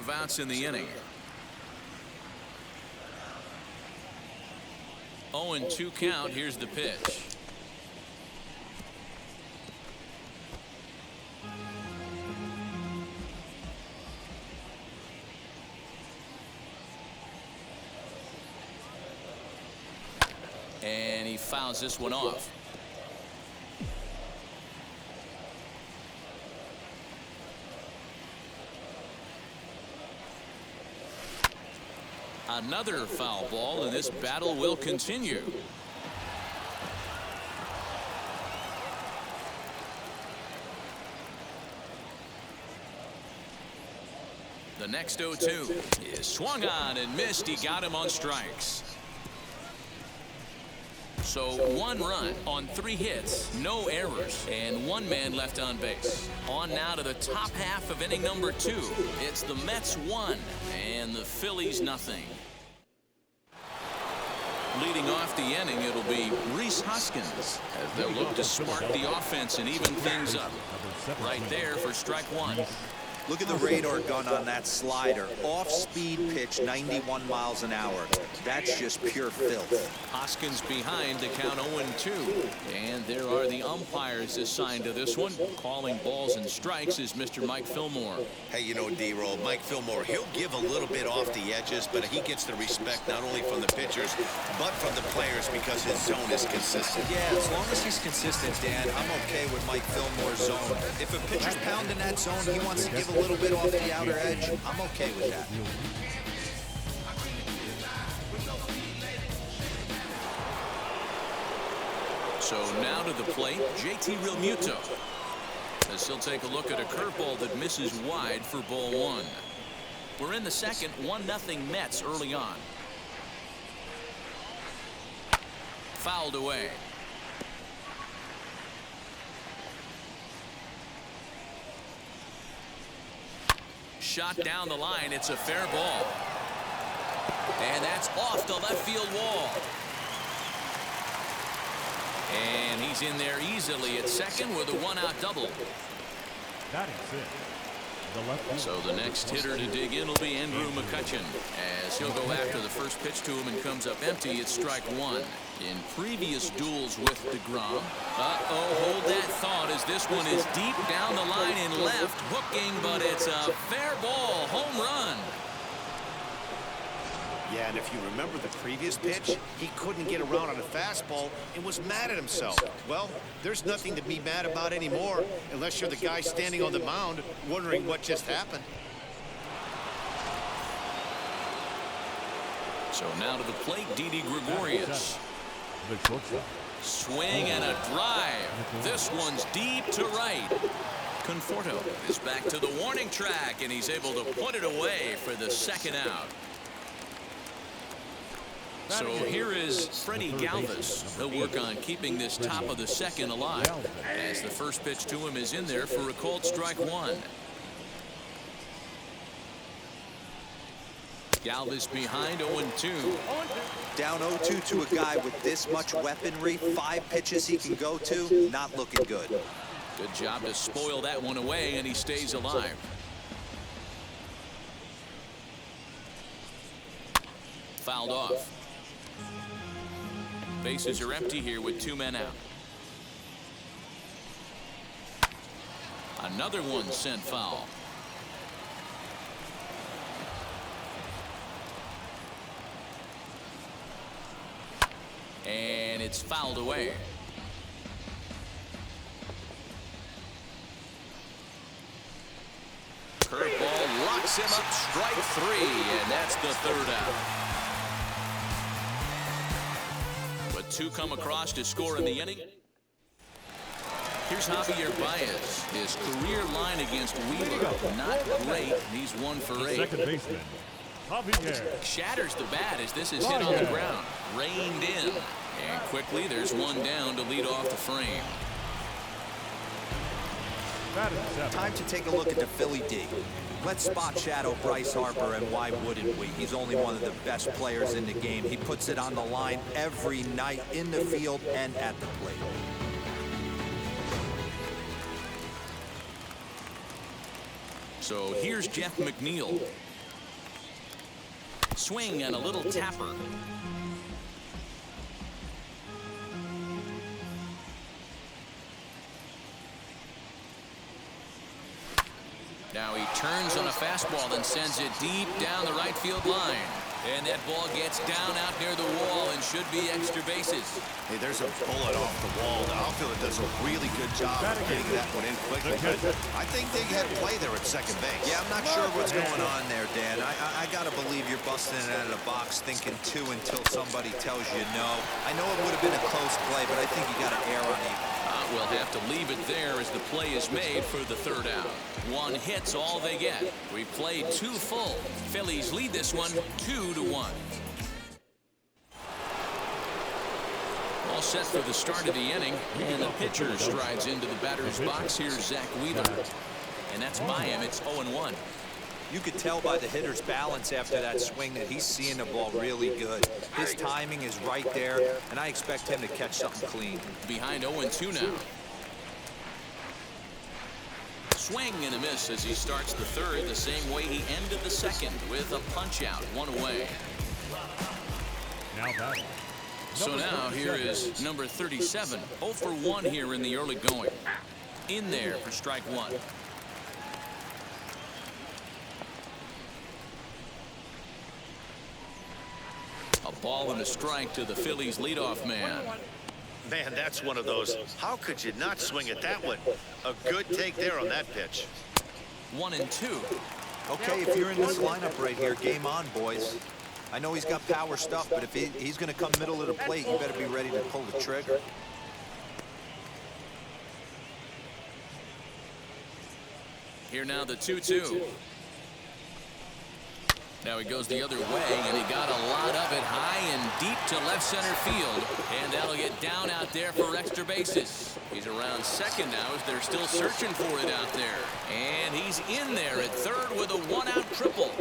outs in the inning. 0-2 count. Here's the pitch. And he fouls this one off. Another foul ball, and this battle will continue. The next 0-2 is swung on and missed. He got him on strikes. So 1 run on 3 hits, no errors, and 1 man left on base. On now to the top half of inning number 2. It's the Mets 1 and the Phillies nothing. Leading off the inning, it'll be Rhys Hoskins as they'll look to spark the offense and even things up. Right there for strike 1. Look at the radar gun on that slider. Off-speed pitch, 91 miles an hour. That's just pure filth. Hoskins behind to count 0-2. And there are the umpires assigned to this one. Calling balls and strikes is Mr. Mike Fillmore. Hey, you know, D-Roll, Mike Fillmore, he'll give a little bit off the edges, but he gets the respect not only from the pitchers, but from the players because his zone is consistent. Yeah, as long as he's consistent, Dan, I'm okay with Mike Fillmore's zone. If a pitcher's pounding that zone, he wants to give a little bit off the outer edge, I'm okay with that. So now to the plate, JT Realmuto, as he'll take a look at a curveball that misses wide for ball 1. We're in the second, 1-0 Mets early on. Fouled away. Shot down the line. It's a fair ball. And that's off the left field wall. And he's in there easily at second with a 1-out double. That is it. So the next hitter to dig in will be Andrew McCutchen, as he'll go after the first pitch to him and comes up empty. It's strike 1. In previous duels with DeGrom. Hold that thought, as this one is deep down the line in left, hooking, but it's a fair ball, home run. Yeah, and if you remember the previous pitch, he couldn't get around on a fastball and was mad at himself. Well, there's nothing to be mad about anymore unless you're the guy standing on the mound wondering what just happened. So now to the plate, Didi Gregorius. Swing and a drive. This one's deep to right. Conforto is back to the warning track, and he's able to put it away for the second out. So here is Freddie Galvis. He'll work on keeping this top of the second alive, as the first pitch to him is in there for a called strike 1. Galvis behind 0-2. Down 0-2 to a guy with this much weaponry, 5 pitches he can go to, not looking good. Good job to spoil that one away, and he stays alive. Fouled off. Bases are empty here with 2 men out. Another one sent foul. And it's fouled away. Curveball locks him up, strike 3, and that's the third out. But 2 come across to score in the inning. Here's Javier Baez. His career line against Wheeler, not great. He's 1 for 8. Second baseman, Javier. Shatters the bat as this is hit on the ground. Reined in. And quickly there's 1 down to lead off the frame. Time to take a look at the Philly D. Let's spot shadow Bryce Harper, and why wouldn't we? He's only one of the best players in the game. He puts it on the line every night in the field and at the plate. So here's Jeff McNeil. Swing and a little tapper. Now he turns on a fastball and sends it deep down the right field line. And that ball gets down out near the wall and should be extra bases. Hey, there's a bullet off the wall. The outfielder does a really good job of getting that one in quickly. I think they had play there at second base. Yeah, I'm not sure what's going on there, Dan. I got to believe you're busting it out of the box thinking two until somebody tells you no. I know it would have been a close play, but I think you got to err on even. We'll have to leave it there as the play is made for the third out. One hit's all they get. We played two full. Phillies lead this one 2-1. All set for the start of the inning, and the pitcher strides into the batter's box. Here's Zach Weaver, and that's by him. It's 0-1. You could tell by the hitter's balance after that swing that he's seeing the ball really good. His timing is right there, and I expect him to catch something clean. Behind 0-2 now. Swing and a miss as he starts the third the same way he ended the second with a punch out, one away. Now batting. So now here is number 37, 0 for 1 here in the early going. In there for strike one. A ball and a strike to the Phillies leadoff man. Man, that's one of those. How could you not swing at that one? A good take there on that pitch. 1-2. Okay, if you're in this lineup right here, game on, boys. I know he's got power stuff, but if he's going to come middle of the plate, you better be ready to pull the trigger. Here now the 2-2. Now he goes the other way, and he got a lot of it high and deep to left center field. And that'll get down out there for extra bases. He's around second now as they're still searching for it out there. And he's in there at third with a one-out triple.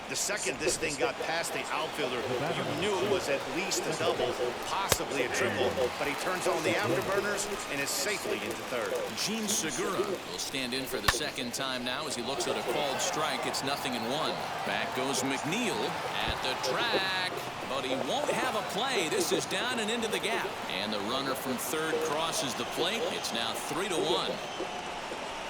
The second this thing got past the outfielder, you knew it was at least a double, possibly a triple, but he turns on the afterburners and is safely into third. Gene Segura will stand in for the second time now as he looks at a called strike. It's 0-1. Back goes McNeil at the track, but he won't have a play. This is down and into the gap, and the runner from third crosses the plate. It's now 3-1.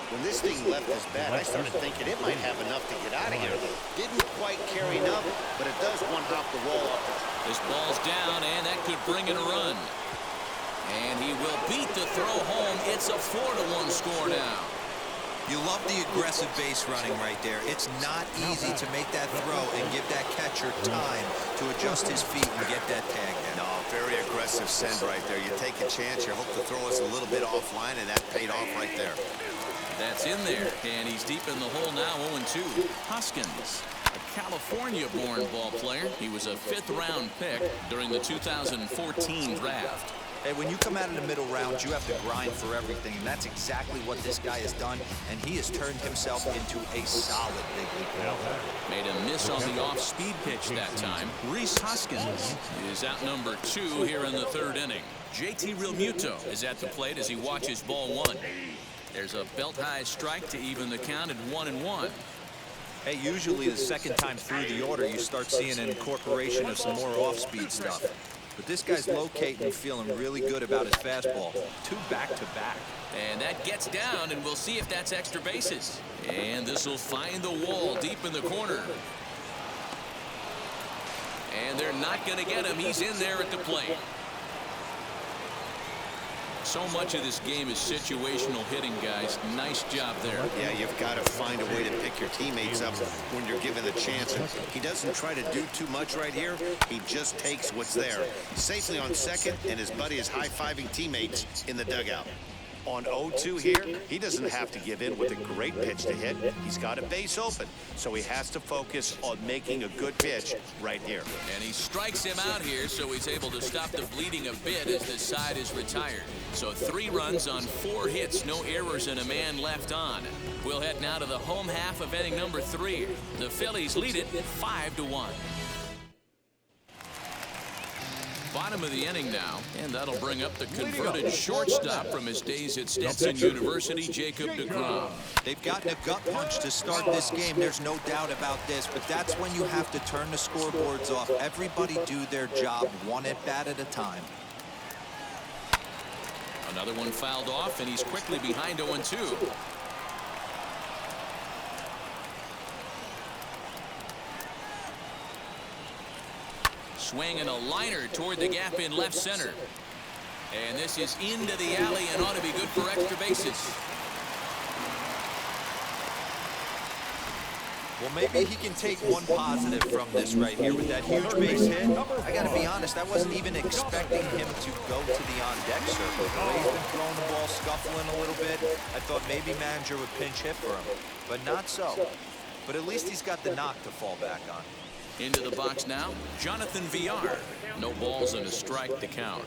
When this thing left his bat, I started thinking it might have enough to get out of here. Didn't quite carry enough, but it does one hop the wall up. This ball's down, and that could bring in a run. And he will beat the throw home. It's a 4-1 score now. You love the aggressive base running right there. It's not easy to make that throw and give that catcher time to adjust his feet and get that tag down. No, very aggressive send right there. You take a chance, you hope the throw is a little bit offline, and that paid off right there. That's in there, and he's deep in the hole now, 0-2. Hoskins, a California-born ball player. He was a fifth-round pick during the 2014 draft. Hey, when you come out in the middle rounds, you have to grind for everything, and that's exactly what this guy has done, and he has turned himself into a solid big league player. Made a miss on the off-speed pitch that time. Reese Hoskins is out number 2 here in the third inning. JT Realmuto is at the plate as he watches ball one. There's a belt-high strike to even the count at 1-1. Hey, usually the second time through the order, you start seeing an incorporation of some more off-speed stuff. But this guy's locating and feeling really good about his fastball. 2 back-to-back. And that gets down, and we'll see if that's extra bases. And this will find the wall deep in the corner. And they're not going to get him. He's in there at the plate. So much of this game is situational hitting, guys. Nice job there. Yeah, you've got to find a way to pick your teammates up when you're given the chance. And he doesn't try to do too much right here. He just takes what's there. Safely on second, and his buddy is high-fiving teammates in the dugout. On 0-2 here, he doesn't have to give in with a great pitch to hit. He's got a base open, so he has to focus on making a good pitch right here. And he strikes him out here, so he's able to stop the bleeding a bit as this side is retired. So 3 runs on 4 hits, no errors, and a man left on. We'll head now to the home half of inning number 3. The Phillies lead it 5-1. bottom of the inning now, and that'll bring up the converted shortstop from his days at Stetson University, Jacob deGrom. They've gotten a gut punch to start this game. There's no doubt about this, but that's when you have to turn the scoreboards off. Everybody do their job one at bat at a time. Another one fouled off, and he's quickly behind 0-2. Swinging a liner toward the gap in left center. And this is into the alley and ought to be good for extra bases. Well, maybe he can take one positive from this right here with that huge base hit. I got to be honest, I wasn't even expecting him to go to the on-deck circle. The way he's been throwing the ball, scuffling a little bit, I thought maybe manager would pinch hit for him, but not so. But at least he's got the knock to fall back on. Into the box now, Jonathan Villar. No balls and a strike to count.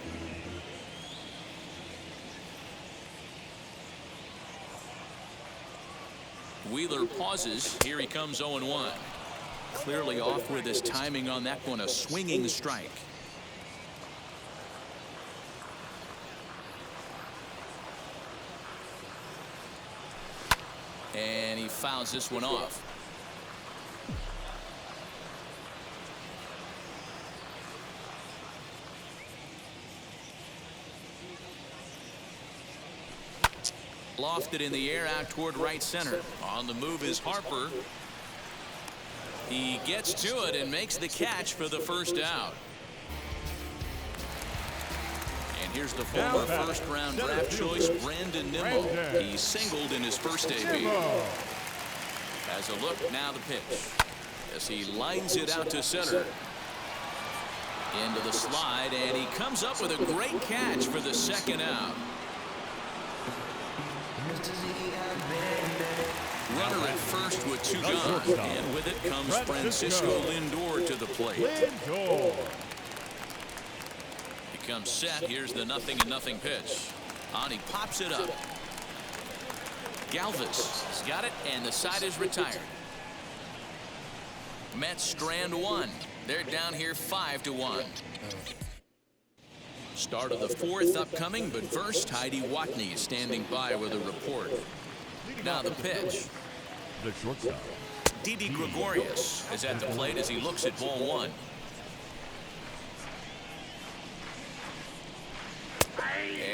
Wheeler pauses. Here he comes 0-1. Clearly off with his timing on that one. A swinging strike. And he fouls this one off. Lofted in the air out toward right center. On the move is Harper. He gets to it and makes the catch for the first out. And here's the former first-round draft choice, Brandon Nimmo. He singled in his first debut. As a look, now the pitch. As he lines it out to center. Into the slide, and he comes up with a great catch for the second out. Runner at first with two gone, and with it comes Francisco Lindor to the plate. He comes set. Here's the 0-0 pitch. On he pops it up. Galvis has got it, and the side is retired. Mets strand one. They're down here 5-1. Start of the fourth upcoming, but first Heidi Watney standing by with a report. Now the pitch. The shortstop. Didi Gregorius is at the plate as he looks at ball one.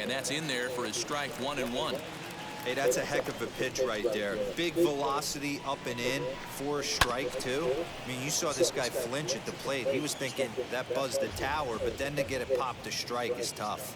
And that's in there for his strike 1-1. Hey, that's a heck of a pitch right there. Big velocity up and in for a strike, too. I mean, you saw this guy flinch at the plate. He was thinking that buzzed the tower, but then to get it popped to strike is tough.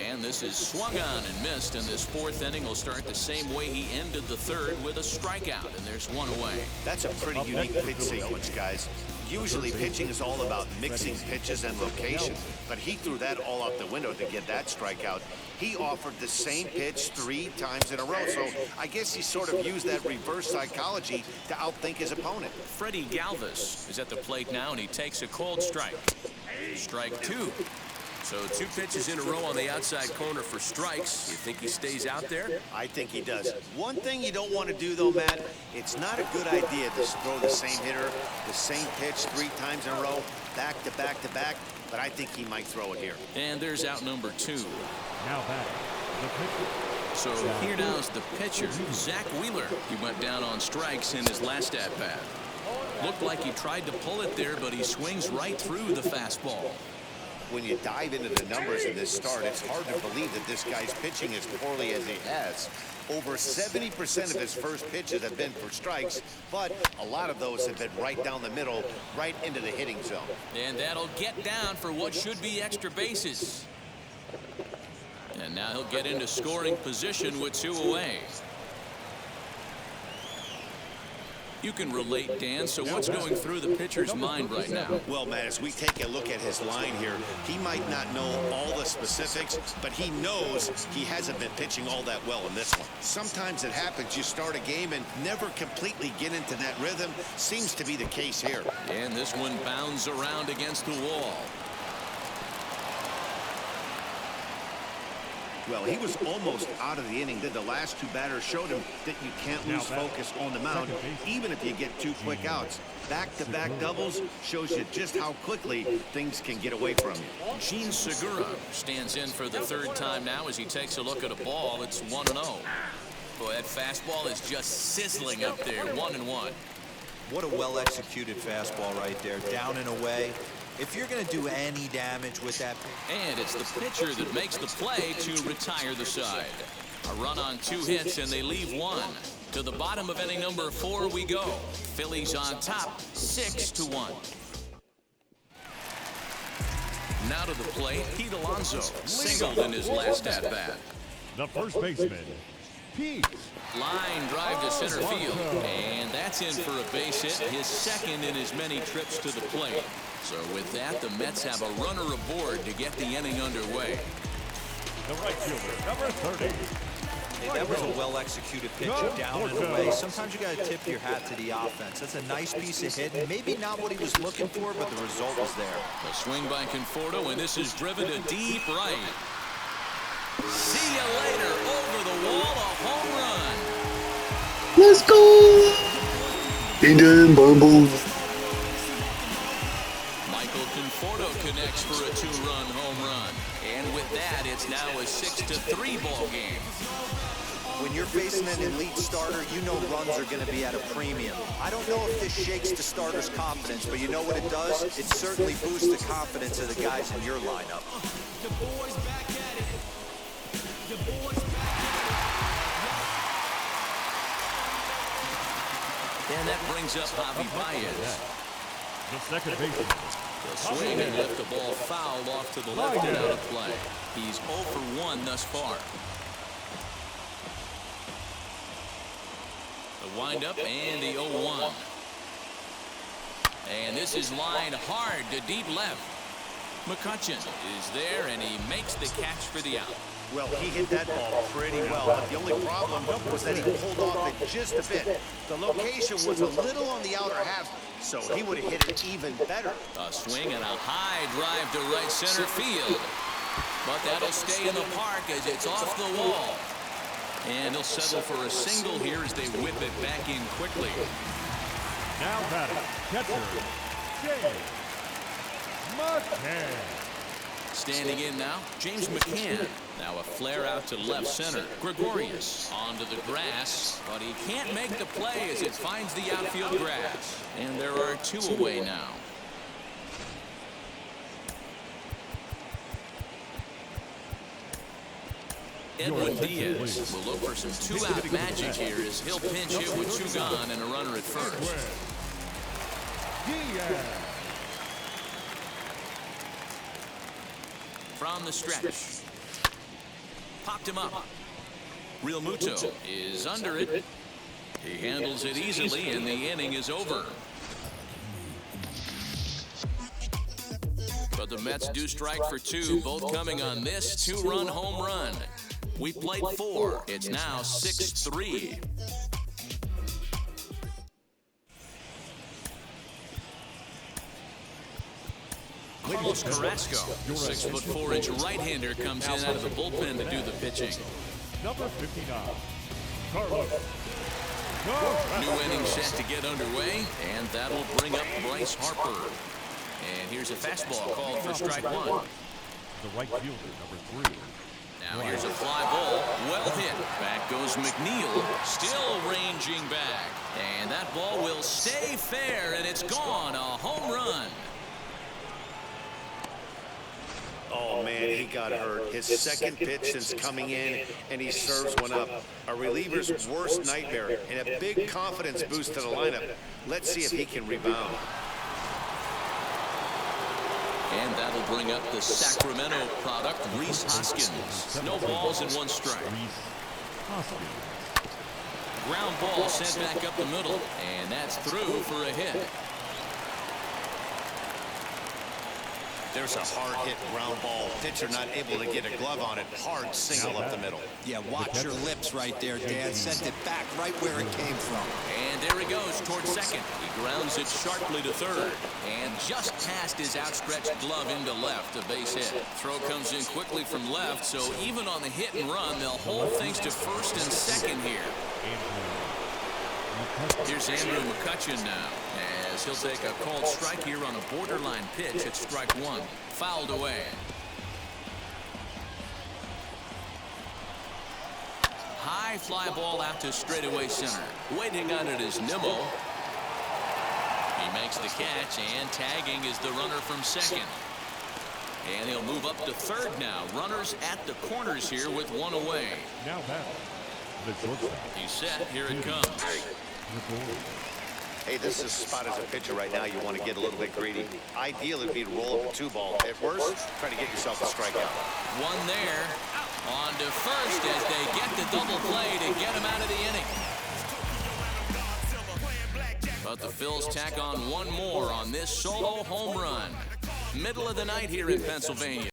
And this is swung on and missed, and this fourth inning will start the same way he ended the third with a strikeout, and there's one away. That's a pretty unique pitch sequence, guys. Usually pitching is all about mixing pitches and location, but he threw that all out the window to get that strikeout. He offered the same pitch 3 times in a row, so I guess he sort of used that reverse psychology to outthink his opponent. Freddie Galvis is at the plate now, and he takes a cold strike. Strike 2. So 2 pitches in a row on the outside corner for strikes. You think he stays out there? I think he does. One thing you don't want to do, though, Matt, it's not a good idea to throw the same hitter, the same pitch 3 times in a row, back to back to back, but I think he might throw it here. And there's out number 2. Now back, the pitcher. So here now is the pitcher, Zach Wheeler. He went down on strikes in his last at-bat. Looked like he tried to pull it there, but he swings right through the fastball. When you dive into the numbers in this start, it's hard to believe that this guy's pitching as poorly as he has. Over 70% of his first pitches have been for strikes, but a lot of those have been right down the middle, right into the hitting zone. And that'll get down for what should be extra bases. And now he'll get into scoring position with 2 away. You can relate, Dan, so what's going through the pitcher's mind right now? Well, Matt, as we take a look at his line here, he might not know all the specifics, but he knows he hasn't been pitching all that well in this one. Sometimes it happens. You start a game and never completely get into that rhythm. Seems to be the case here. And this one bounds around against the wall. Well, he was almost out of the inning. Then the last two batters showed him that you can't lose focus on the mound, even if you get 2 quick outs. Back-to-back doubles shows you just how quickly things can get away from you. Gene Segura stands in for the 3rd time now as he takes a look at a ball. It's 1-0. Boy, that fastball is just sizzling up there. 1-1. What a well-executed fastball right there, down and away. If you're going to do any damage with that... And it's the pitcher that makes the play to retire the side. A run on 2 hits, and they leave 1. To the bottom of inning number 4 we go. Phillies on top, 6-1. Now to the plate, Pete Alonso singled in his last at-bat. The first baseman, Pete. Line drive to center field, and that's in for a base hit, his 2nd in as many trips to the plate. So with that, the Mets have a runner aboard to get the inning underway. The right fielder, number 30. Hey, that was a well-executed pitch, down and away. Sometimes you got to tip your hat to the offense. That's a nice piece of hitting. Maybe not what he was looking for, but the result was there. A swing by Conforto, and this is driven to deep right. See you later. Over the wall, a home run. Let's go! Indian Bumble. Michael Conforto connects for a 2-run home run. And with that, it's now a 6-3 ball game. When you're facing an elite starter, you know runs are going to be at a premium. I don't know if this shakes the starter's confidence, but you know what it does? It certainly boosts the confidence of the guys in your lineup. And that brings up Javi Baez. The second baseman. The swing and lift the ball fouled off to the left and out of play. He's 0 for 1 thus far. The windup and the 0-1. And this is lined hard to deep left. McCutchen is there, and he makes the catch for the out. Well, he hit that ball pretty well, but the only problem was that he pulled off it just a bit. The location was a little on the outer half, so he would have hit it even better. A swing and a high drive to right center field. But that'll stay in the park as it's off the wall. And he'll settle for a single here as they whip it back in quickly. Now batting, catcher, James McCann. Standing in now, James McCann. Now a flare out to left center. Gregorius onto the grass, but he can't make the play as it finds the outfield grass. And there are 2 away now. Edwin Diaz will look for some 2-out magic here as he'll pinch hit with 2 gone and a runner at first. From the stretch. Popped him up. Real Muto is under it. He handles it easily, and the inning is over. But the Mets do strike for 2, both coming on this 2-run home run. We played 4. It's now 6-3. Carlos Carrasco, 6'4" right-hander, comes in out of the bullpen to do the pitching. Number 59, Carlos. New inning set to get underway, and that'll bring up Bryce Harper. And here's a fastball called for strike 1. The right fielder, number 3. Now here's a fly ball, well hit. Back goes McNeil, still ranging back. And that ball will stay fair, and it's gone, a home run. Oh, man, he got hurt. His 2nd pitch since coming in, and he serves one up. A reliever's worst nightmare, and a big confidence boost to the lineup. Let's see if he can rebound. And that'll bring up the Sacramento product, Rhys Hoskins. No balls and 1 strike. Ground ball sent back up the middle, and that's through for a hit. There's a hard-hit ground ball. Pitcher not able to get a glove on it. Hard single up the middle. Yeah, watch your lips right there, Dan. Sent it back right where it came from. And there he goes towards second. He grounds it sharply to third. And just past his outstretched glove into left, a base hit. Throw comes in quickly from left, so even on the hit and run, they'll hold things to first and second here. Here's Andrew McCutchen now, as he'll take a called strike here on a borderline pitch at strike one. Fouled away. High fly ball out to straightaway center. Waiting on it is Nimmo. He makes the catch, and tagging is the runner from second. And he'll move up to third now. Runners at the corners here with one away. Now batting, the shortstop. He's set. Here it comes. Hey, this is a spot as a pitcher right now. You want to get a little bit greedy. Ideal would be to roll up a 2-ball. At worst, try to get yourself a strikeout. One there. On to first as they get the double play to get him out of the inning. But the Phils tack on one more on this solo home run. Middle of the night here in Pennsylvania.